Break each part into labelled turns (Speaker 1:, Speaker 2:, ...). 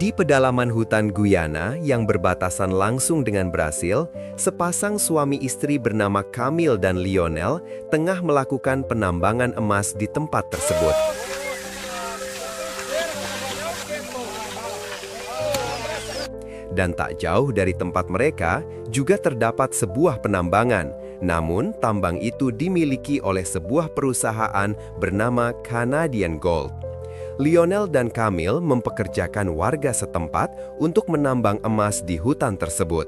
Speaker 1: Di pedalaman hutan Guyana yang berbatasan langsung dengan Brasil, sepasang suami istri bernama Camille dan Lionel tengah melakukan penambangan emas di tempat tersebut. Dan tak jauh dari tempat mereka juga terdapat sebuah penambangan, namun tambang itu dimiliki oleh sebuah perusahaan bernama Canadian Gold. Lionel dan Camille mempekerjakan warga setempat untuk menambang emas di hutan tersebut.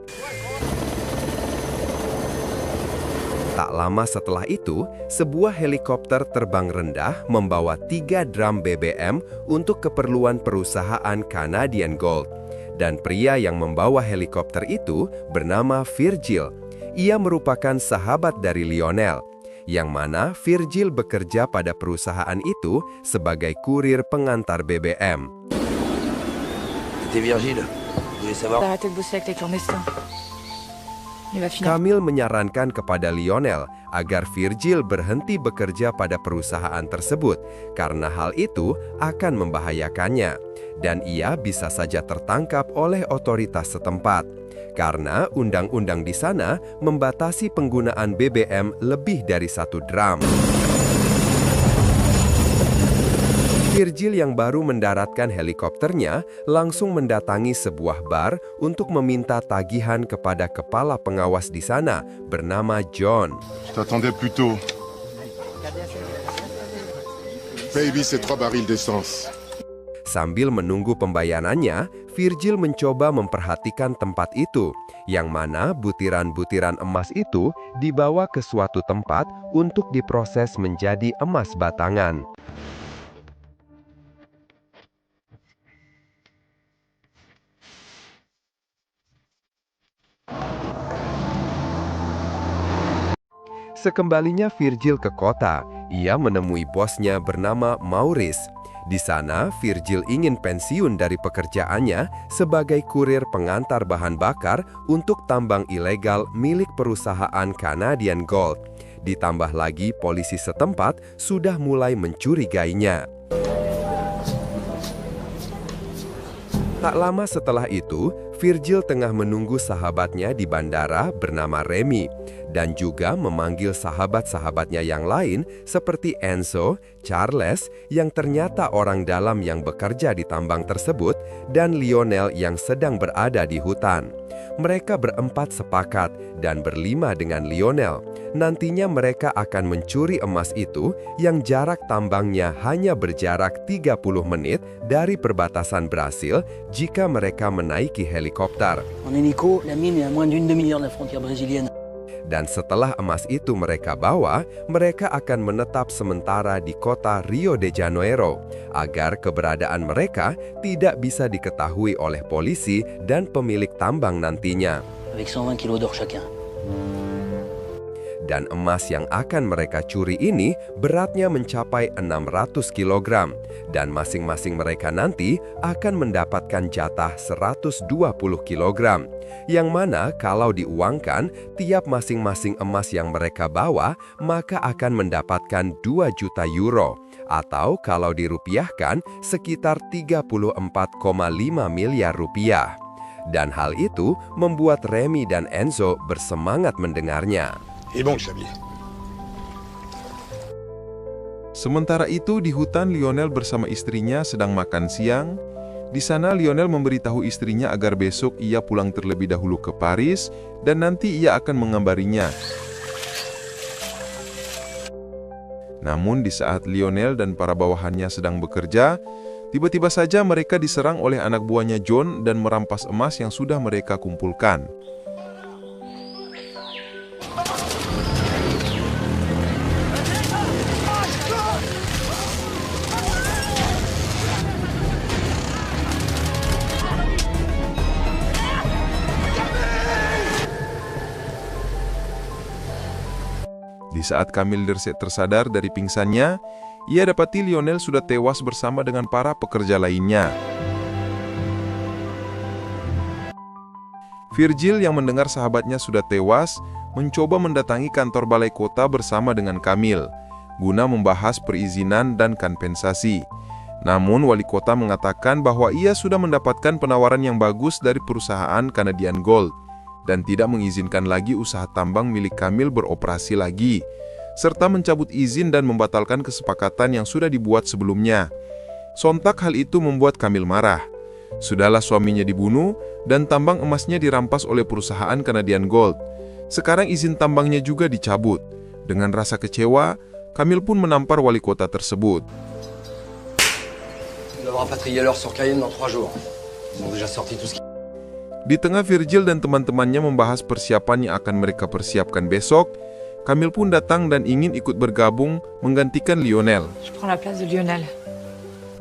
Speaker 1: Tak lama setelah itu, sebuah helikopter terbang rendah membawa 3 drum BBM untuk keperluan perusahaan Canadian Gold. Dan pria yang membawa helikopter itu bernama Virgil. Ia merupakan sahabat dari Lionel, yang mana Virgil bekerja pada perusahaan itu sebagai kurir pengantar BBM. Camille menyarankan kepada Lionel agar Virgil berhenti bekerja pada perusahaan tersebut karena hal itu akan membahayakannya dan ia bisa saja tertangkap oleh otoritas setempat. Karena undang-undang di sana membatasi penggunaan BBM lebih dari 1 drum. Virgil yang baru mendaratkan helikopternya langsung mendatangi sebuah bar untuk meminta tagihan kepada kepala pengawas di sana bernama John.
Speaker 2: Je t'attendais plus tôt. Baby, c'est 3 barils d'essence.
Speaker 1: Sambil menunggu pembayarannya, Virgil mencoba memperhatikan tempat itu, yang mana butiran-butiran emas itu dibawa ke suatu tempat untuk diproses menjadi emas batangan. Sekembalinya Virgil ke kota, ia menemui bosnya bernama Maurice. Di sana, Virgil ingin pensiun dari pekerjaannya sebagai kurir pengantar bahan bakar untuk tambang ilegal milik perusahaan Canadian Gold. Ditambah lagi polisi setempat sudah mulai mencurigainya. Tak lama setelah itu, Virgil tengah menunggu sahabatnya di bandara bernama Remy dan juga memanggil sahabat-sahabatnya yang lain seperti Enzo, Charles yang ternyata orang dalam yang bekerja di tambang tersebut dan Lionel yang sedang berada di hutan. Mereka berempat sepakat dan berlima dengan Lionel. Nantinya mereka akan mencuri emas itu yang jarak tambangnya hanya berjarak 30 menit dari perbatasan Brasil jika mereka menaiki helikopter.
Speaker 3: En hélico, la mine est à moins d'une demi-heure de la frontière brésilienne.
Speaker 1: Dan setelah emas itu mereka bawa, mereka akan menetap sementara di kota Rio de Janeiro, agar keberadaan mereka tidak bisa diketahui oleh polisi dan pemilik tambang nantinya.
Speaker 3: Avec 120 kilos d'or chacun.
Speaker 1: Dan emas yang akan mereka curi ini beratnya mencapai 600 kg, dan masing-masing mereka nanti akan mendapatkan jatah 120 kg. Yang mana kalau diuangkan, tiap masing-masing emas yang mereka bawa, maka akan mendapatkan 2 juta euro, atau kalau dirupiahkan sekitar 34,5 miliar rupiah. Dan hal itu membuat Remy dan Enzo bersemangat mendengarnya.
Speaker 2: Et bon, Xavier.
Speaker 4: Sementara itu di hutan Lionel bersama istrinya sedang makan siang. Di sana Lionel memberitahu istrinya agar besok ia pulang terlebih dahulu ke Paris dan nanti ia akan mengabarinya. Namun di saat Lionel dan para bawahannya sedang bekerja, tiba-tiba saja mereka diserang oleh anak buahnya John dan merampas emas yang sudah mereka kumpulkan. Di saat Camille tersadar dari pingsannya, ia dapati Lionel sudah tewas bersama dengan para pekerja lainnya. Virgil yang mendengar sahabatnya sudah tewas, mencoba mendatangi kantor balai kota bersama dengan Camille, guna membahas perizinan dan kompensasi. Namun wali kota mengatakan bahwa ia sudah mendapatkan penawaran yang bagus dari perusahaan Canadian Gold dan tidak mengizinkan lagi usaha tambang milik Kamil beroperasi lagi, serta mencabut izin dan membatalkan kesepakatan yang sudah dibuat sebelumnya. Sontak hal itu membuat Kamil marah. Sudahlah suaminya dibunuh dan tambang emasnya dirampas oleh perusahaan Canadian Gold. Sekarang izin tambangnya juga dicabut. Dengan rasa kecewa, Kamil pun menampar wali kota tersebut. Di tengah Virgil dan teman-temannya membahas persiapan yang akan mereka persiapkan besok, Kamil pun datang dan ingin ikut bergabung menggantikan Lionel.
Speaker 5: Je prends la place de Lionel.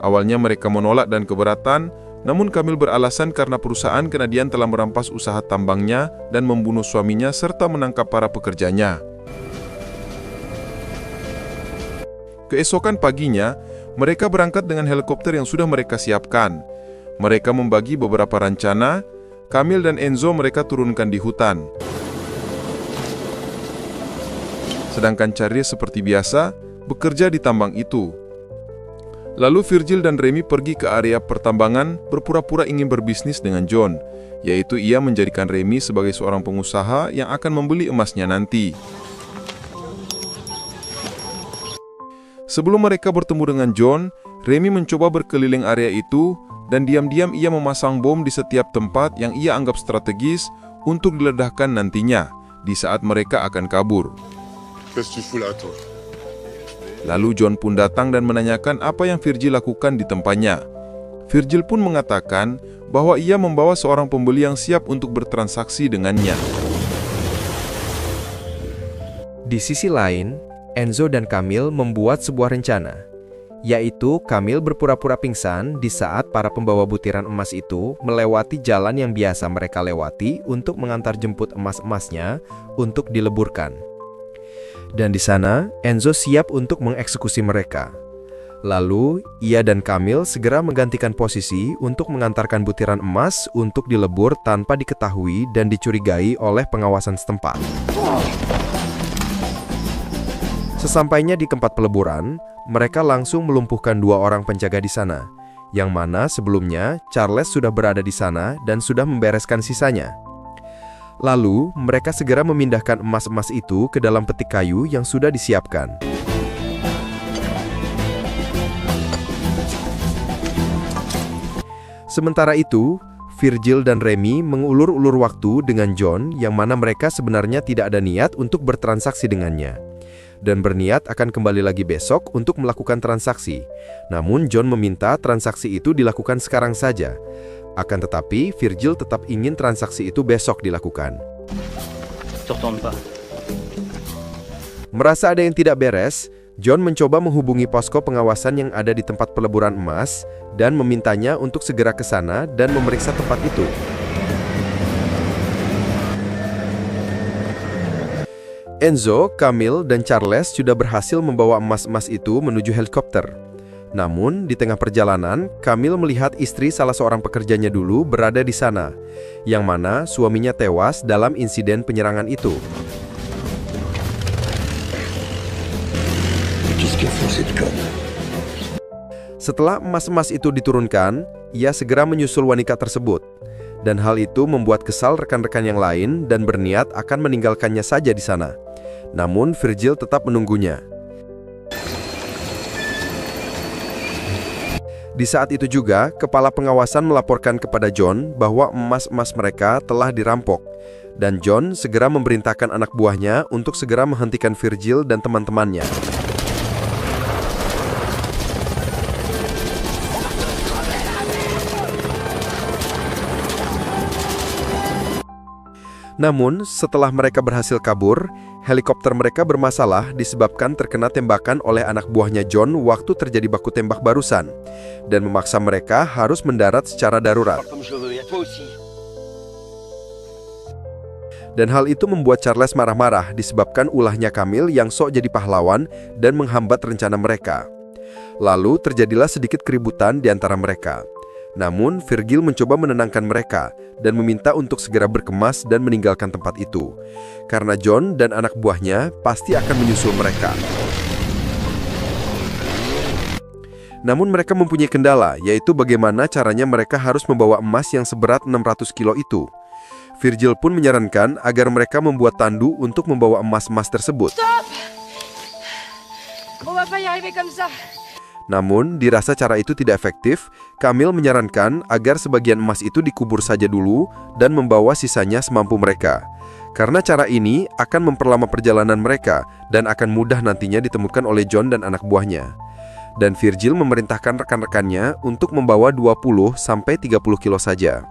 Speaker 4: Awalnya mereka menolak dan keberatan, namun Kamil beralasan karena perusahaan Canadian telah merampas usaha tambangnya dan membunuh suaminya serta menangkap para pekerjanya. Keesokan paginya, mereka berangkat dengan helikopter yang sudah mereka siapkan. Mereka membagi beberapa rencana. Kamil dan Enzo mereka turunkan di hutan. Sedangkan Charles seperti biasa bekerja di tambang itu. Lalu Virgil dan Remy pergi ke area pertambangan berpura-pura ingin berbisnis dengan John, yaitu ia menjadikan Remy sebagai seorang pengusaha yang akan membeli emasnya nanti. Sebelum mereka bertemu dengan John, Remy mencoba berkeliling area itu dan diam-diam ia memasang bom di setiap tempat yang ia anggap strategis untuk diledakkan nantinya di saat mereka akan kabur.
Speaker 2: Qu'est-ce que tu fous là, toi?
Speaker 4: Lalu John pun datang dan menanyakan apa yang Virgil lakukan di tempatnya. Virgil pun mengatakan bahwa ia membawa seorang pembeli yang siap untuk bertransaksi dengannya.
Speaker 1: Di sisi lain, Enzo dan Kamil membuat sebuah rencana, yaitu Kamil berpura-pura pingsan di saat para pembawa butiran emas itu melewati jalan yang biasa mereka lewati untuk mengantar jemput emas-emasnya untuk dileburkan. Dan di sana, Enzo siap untuk mengeksekusi mereka. Lalu, ia dan Kamil segera menggantikan posisi untuk mengantarkan butiran emas untuk dilebur tanpa diketahui dan dicurigai oleh pengawasan setempat. Sesampainya di tempat peleburan, mereka langsung melumpuhkan 2 orang penjaga di sana, yang mana sebelumnya Charles sudah berada di sana dan sudah membereskan sisanya. Lalu, mereka segera memindahkan emas-emas itu ke dalam peti kayu yang sudah disiapkan. Sementara itu, Virgil dan Remy mengulur-ulur waktu dengan John yang mana mereka sebenarnya tidak ada niat untuk bertransaksi dengannya, dan berniat akan kembali lagi besok untuk melakukan transaksi. Namun John meminta transaksi itu dilakukan sekarang saja. Akan tetapi, Virgil tetap ingin transaksi itu besok dilakukan. Merasa ada yang tidak beres, John mencoba menghubungi posko pengawasan yang ada di tempat peleburan emas dan memintanya untuk segera ke sana dan memeriksa tempat itu. Enzo, Kamil, dan Charles sudah berhasil membawa emas-emas itu menuju helikopter. Namun, di tengah perjalanan, Kamil melihat istri salah seorang pekerjanya dulu berada di sana, yang mana suaminya tewas dalam insiden penyerangan itu. Setelah emas-emas itu diturunkan, ia segera menyusul wanita tersebut. Dan hal itu membuat kesal rekan-rekan yang lain dan berniat akan meninggalkannya saja di sana. Namun, Virgil tetap menunggunya. Di saat itu juga, kepala pengawasan melaporkan kepada John bahwa emas-emas mereka telah dirampok. Dan John segera memerintahkan anak buahnya untuk segera menghentikan Virgil dan teman-temannya. Namun, setelah mereka berhasil kabur, helikopter mereka bermasalah disebabkan terkena tembakan oleh anak buahnya John waktu terjadi baku tembak barusan, dan memaksa mereka harus mendarat secara darurat. Dan hal itu membuat Charles marah-marah disebabkan ulahnya Kamil yang sok jadi pahlawan dan menghambat rencana mereka. Lalu terjadilah sedikit keributan di antara mereka. Namun, Virgil mencoba menenangkan mereka dan meminta untuk segera berkemas dan meninggalkan tempat itu, karena John dan anak buahnya pasti akan menyusul mereka. Namun mereka mempunyai kendala, yaitu bagaimana caranya mereka harus membawa emas yang seberat 600 kilo itu. Virgil pun menyarankan agar mereka membuat tandu untuk membawa emas-emas tersebut.
Speaker 5: On va pas y arriver comme ça.
Speaker 1: Namun, dirasa cara itu tidak efektif, Kamil menyarankan agar sebagian emas itu dikubur saja dulu dan membawa sisanya semampu mereka. Karena cara ini akan memperlama perjalanan mereka dan akan mudah nantinya ditemukan oleh John dan anak buahnya. Dan Virgil memerintahkan rekan-rekannya untuk membawa 20-30 kilo saja.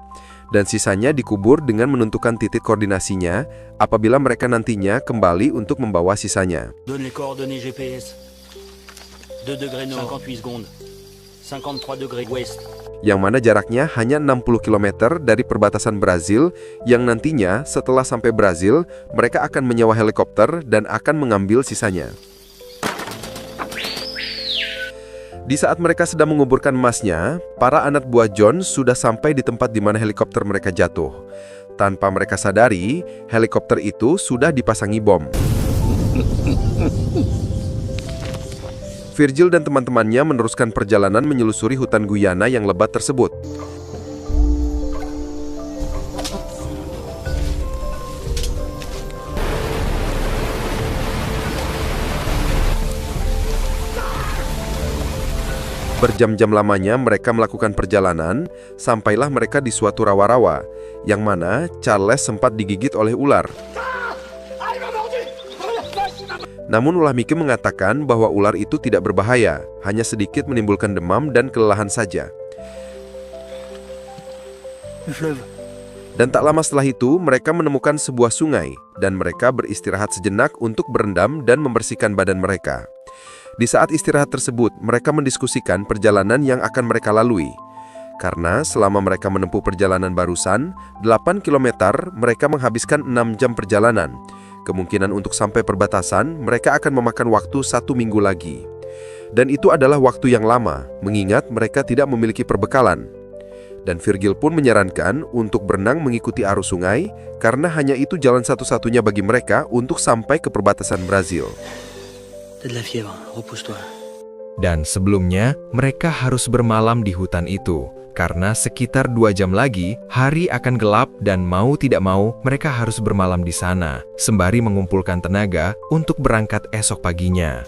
Speaker 1: Dan sisanya dikubur dengan menentukan titik koordinasinya apabila mereka nantinya kembali untuk membawa sisanya.
Speaker 3: Donne les coordonnées GPS. 2 degrés nord, 58 secondes. 53 degrés ouest.
Speaker 1: Yang mana jaraknya hanya 60 km dari perbatasan Brazil, yang nantinya setelah sampai Brazil, mereka akan menyewa helikopter dan akan mengambil sisanya. Di saat mereka sedang menguburkan emasnya, para anak buah John sudah sampai di tempat di mana helikopter mereka jatuh. Tanpa mereka sadari, helikopter itu sudah dipasangi bom. Virgil dan teman-temannya meneruskan perjalanan menyelusuri hutan Guyana yang lebat tersebut. Berjam-jam lamanya mereka melakukan perjalanan, sampailah mereka di suatu rawa-rawa, yang mana Charles sempat digigit oleh ular. Namun ulah Mickey mengatakan bahwa ular itu tidak berbahaya, hanya sedikit menimbulkan demam dan kelelahan saja. Dan tak lama setelah itu, mereka menemukan sebuah sungai, dan mereka beristirahat sejenak untuk berendam dan membersihkan badan mereka. Di saat istirahat tersebut, mereka mendiskusikan perjalanan yang akan mereka lalui. Karena selama mereka menempuh perjalanan barusan, 8 km mereka menghabiskan 6 jam perjalanan. Kemungkinan untuk sampai perbatasan, mereka akan memakan waktu 1 minggu lagi. Dan itu adalah waktu yang lama, mengingat mereka tidak memiliki perbekalan. Dan Virgil pun menyarankan untuk berenang mengikuti arus sungai, karena hanya itu jalan satu-satunya bagi mereka untuk sampai ke perbatasan Brazil.
Speaker 3: T'as de la fièvre, repousse-toi.
Speaker 6: Dan sebelumnya, mereka harus bermalam di hutan itu. Karena sekitar 2 jam lagi, hari akan gelap dan mau tidak mau, mereka harus bermalam di sana, sembari mengumpulkan tenaga untuk berangkat esok paginya.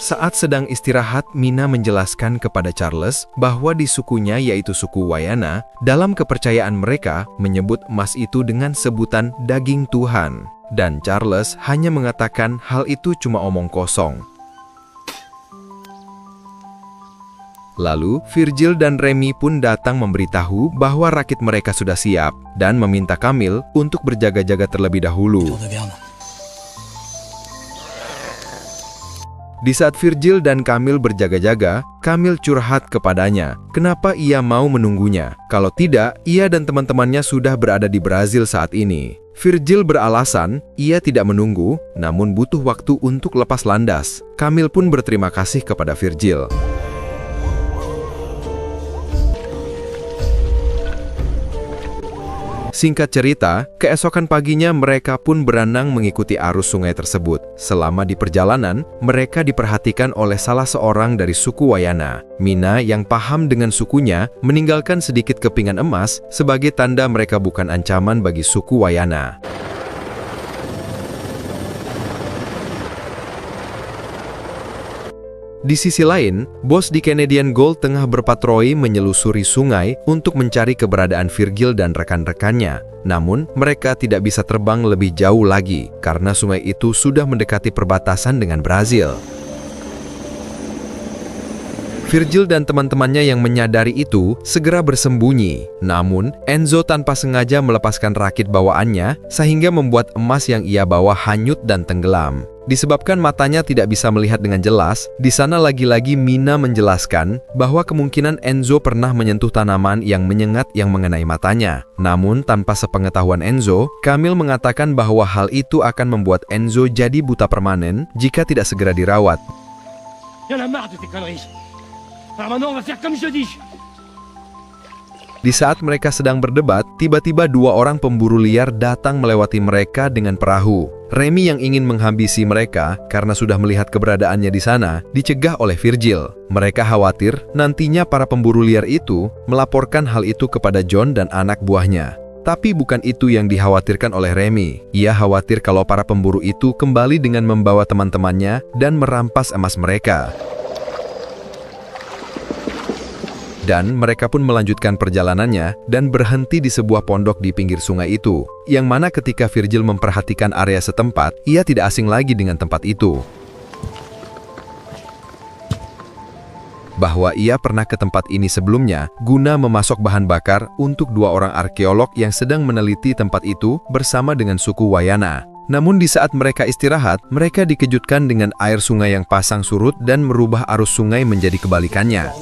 Speaker 6: Saat sedang istirahat, Mina menjelaskan kepada Charles bahwa di sukunya, yaitu suku Wayana, dalam kepercayaan mereka menyebut emas itu dengan sebutan daging Tuhan. Dan Charles hanya mengatakan hal itu cuma omong kosong. Lalu, Virgil dan Remy pun datang memberitahu bahwa rakit mereka sudah siap dan meminta Kamil untuk berjaga-jaga terlebih dahulu.
Speaker 3: Tour de garde.
Speaker 6: Di saat Virgil dan Kamil berjaga-jaga, Kamil curhat kepadanya kenapa ia mau menunggunya. Kalau tidak, ia dan teman-temannya sudah berada di Brazil saat ini. Virgil beralasan ia tidak menunggu, namun butuh waktu untuk lepas landas. Kamil pun berterima kasih kepada Virgil. Singkat cerita, keesokan paginya mereka pun berenang mengikuti arus sungai tersebut. Selama di perjalanan, mereka diperhatikan oleh salah seorang dari suku Wayana. Mina yang paham dengan sukunya meninggalkan sedikit kepingan emas sebagai tanda mereka bukan ancaman bagi suku Wayana. Di sisi lain, bos di Canadian Gold tengah berpatroli menyelusuri sungai untuk mencari keberadaan Virgil dan rekan-rekannya. Namun, mereka tidak bisa terbang lebih jauh lagi karena sungai itu sudah mendekati perbatasan dengan Brazil. Virgil dan teman-temannya yang menyadari itu segera bersembunyi. Namun, Enzo tanpa sengaja melepaskan rakit bawaannya sehingga membuat emas yang ia bawa hanyut dan tenggelam. Disebabkan matanya tidak bisa melihat dengan jelas, di sana lagi-lagi Mina menjelaskan bahwa kemungkinan Enzo pernah menyentuh tanaman yang menyengat yang mengenai matanya. Namun, tanpa sepengetahuan Enzo, Kamil mengatakan bahwa hal itu akan membuat Enzo jadi buta permanen jika tidak segera dirawat.
Speaker 5: Y'en a marre de tes conneries. Alors maintenant, on va faire comme je dis.
Speaker 6: Di saat mereka sedang berdebat, tiba-tiba 2 orang pemburu liar datang melewati mereka dengan perahu. Remy yang ingin menghabisi mereka karena sudah melihat keberadaannya di sana, dicegah oleh Virgil. Mereka khawatir nantinya para pemburu liar itu melaporkan hal itu kepada John dan anak buahnya. Tapi bukan itu yang dikhawatirkan oleh Remy. Ia khawatir kalau para pemburu itu kembali dengan membawa teman-temannya dan merampas emas mereka. Dan mereka pun melanjutkan perjalanannya dan berhenti di sebuah pondok di pinggir sungai itu, yang mana ketika Virgil memperhatikan area setempat, ia tidak asing lagi dengan tempat itu. Bahwa ia pernah ke tempat ini sebelumnya guna memasok bahan bakar untuk 2 orang arkeolog yang sedang meneliti tempat itu bersama dengan suku Wayana. Namun di saat mereka istirahat, mereka dikejutkan dengan air sungai yang pasang surut dan merubah arus sungai menjadi kebalikannya.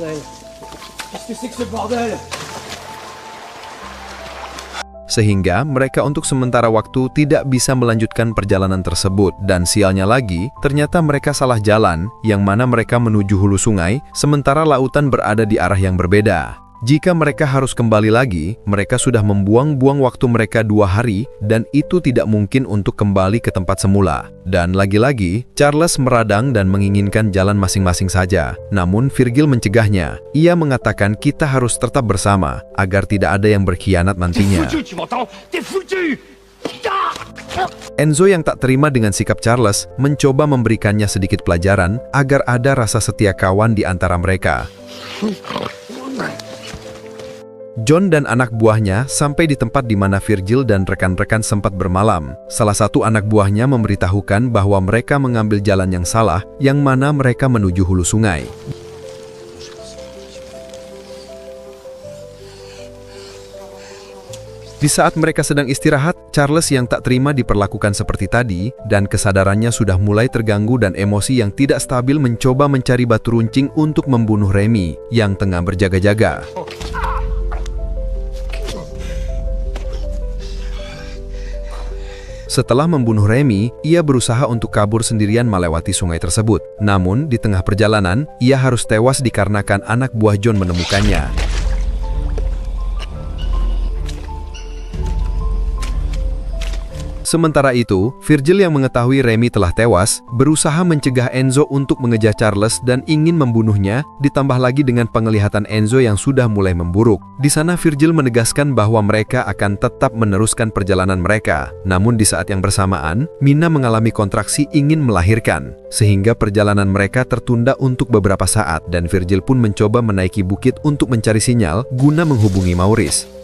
Speaker 6: Sehingga mereka untuk sementara waktu tidak bisa melanjutkan perjalanan tersebut. Dan sialnya lagi, ternyata mereka salah jalan, yang mana mereka menuju hulu sungai, sementara lautan berada di arah yang berbeda. Jika mereka harus kembali lagi, mereka sudah membuang-buang waktu mereka 2 hari, dan itu tidak mungkin untuk kembali ke tempat semula. Dan lagi-lagi, Charles meradang dan menginginkan jalan masing-masing saja. Namun Virgil mencegahnya. Ia mengatakan kita harus tetap bersama, agar tidak ada yang berkhianat nantinya. Enzo yang tak terima dengan sikap Charles, mencoba memberikannya sedikit pelajaran, agar ada rasa setia kawan di antara mereka. John dan anak buahnya sampai di tempat di mana Virgil dan rekan-rekan sempat bermalam. Salah satu anak buahnya memberitahukan bahwa mereka mengambil jalan yang salah, yang mana mereka menuju hulu sungai. Di saat mereka sedang istirahat, Charles yang tak terima diperlakukan seperti tadi, dan kesadarannya sudah mulai terganggu dan emosi yang tidak stabil mencoba mencari batu runcing untuk membunuh Remy yang tengah berjaga-jaga. Setelah membunuh Remy, ia berusaha untuk kabur sendirian melewati sungai tersebut. Namun, di tengah perjalanan, ia harus tewas dikarenakan anak buah John menemukannya. Sementara itu, Virgil yang mengetahui Remy telah tewas, berusaha mencegah Enzo untuk mengejar Charles dan ingin membunuhnya, ditambah lagi dengan penglihatan Enzo yang sudah mulai memburuk. Di sana Virgil menegaskan bahwa mereka akan tetap meneruskan perjalanan mereka. Namun di saat yang bersamaan, Mina mengalami kontraksi ingin melahirkan, sehingga perjalanan mereka tertunda untuk beberapa saat dan Virgil pun mencoba menaiki bukit untuk mencari sinyal guna menghubungi Maurice.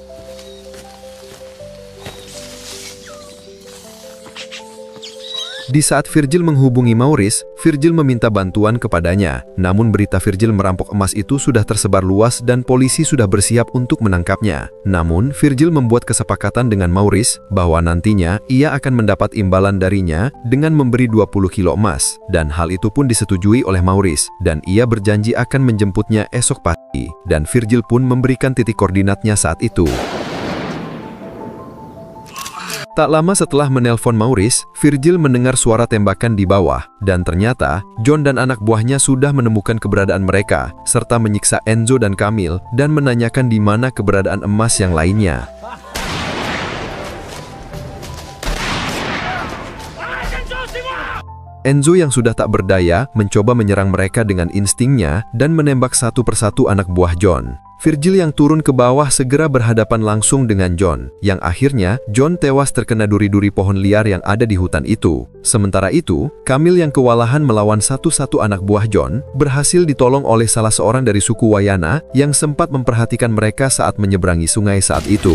Speaker 6: Di saat Virgil menghubungi Maurice, Virgil meminta bantuan kepadanya. Namun berita Virgil merampok emas itu sudah tersebar luas dan polisi sudah bersiap untuk menangkapnya. Namun, Virgil membuat kesepakatan dengan Maurice bahwa nantinya ia akan mendapat imbalan darinya dengan memberi 20 kilo emas. Dan hal itu pun disetujui oleh Maurice, dan ia berjanji akan menjemputnya esok pagi. Dan Virgil pun memberikan titik koordinatnya saat itu. Tak lama setelah menelpon Maurice, Virgil mendengar suara tembakan di bawah, dan ternyata John dan anak buahnya sudah menemukan keberadaan mereka, serta menyiksa Enzo dan Camille, dan menanyakan di mana keberadaan emas yang lainnya. Enzo yang sudah tak berdaya, mencoba menyerang mereka dengan instingnya, dan menembak satu persatu anak buah John. Virgil yang turun ke bawah segera berhadapan langsung dengan John, yang akhirnya John tewas terkena duri-duri pohon liar yang ada di hutan itu. Sementara itu, Camille yang kewalahan melawan satu-satu anak buah John, berhasil ditolong oleh salah seorang dari suku Wayana yang sempat memperhatikan mereka saat menyeberangi sungai saat itu.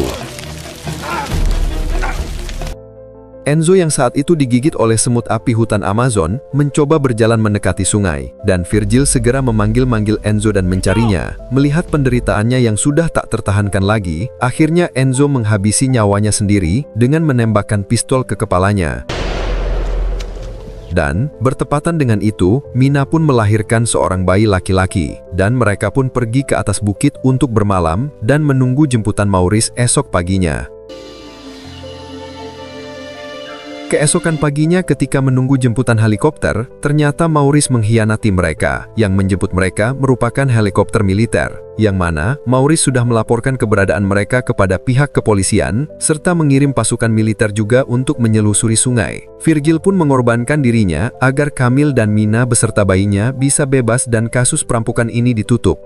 Speaker 6: Enzo yang saat itu digigit oleh semut api hutan Amazon, mencoba berjalan mendekati sungai, dan Virgil segera memanggil-manggil Enzo dan mencarinya. Melihat penderitaannya yang sudah tak tertahankan lagi, akhirnya Enzo menghabisi nyawanya sendiri dengan menembakkan pistol ke kepalanya. Dan, bertepatan dengan itu, Mina pun melahirkan seorang bayi laki-laki, dan mereka pun pergi ke atas bukit untuk bermalam dan menunggu jemputan Maurice esok paginya. Keesokan paginya ketika menunggu jemputan helikopter, ternyata Maurice mengkhianati mereka. Yang menjemput mereka merupakan helikopter militer, yang mana Maurice sudah melaporkan keberadaan mereka kepada pihak kepolisian, serta mengirim pasukan militer juga untuk menyelusuri sungai. Virgil pun mengorbankan dirinya agar Camille dan Mina beserta bayinya bisa bebas dan kasus perampokan ini ditutup.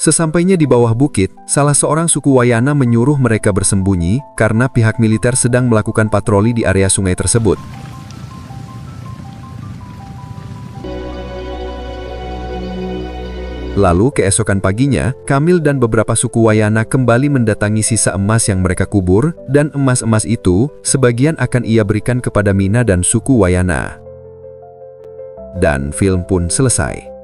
Speaker 6: Sesampainya di bawah bukit, salah seorang suku Wayana menyuruh mereka bersembunyi karena pihak militer sedang melakukan patroli di area sungai tersebut. Lalu keesokan paginya, Camille dan beberapa suku Wayana kembali mendatangi sisa emas yang mereka kubur, dan emas-emas itu sebagian akan ia berikan kepada Mina dan suku Wayana. Dan film pun selesai.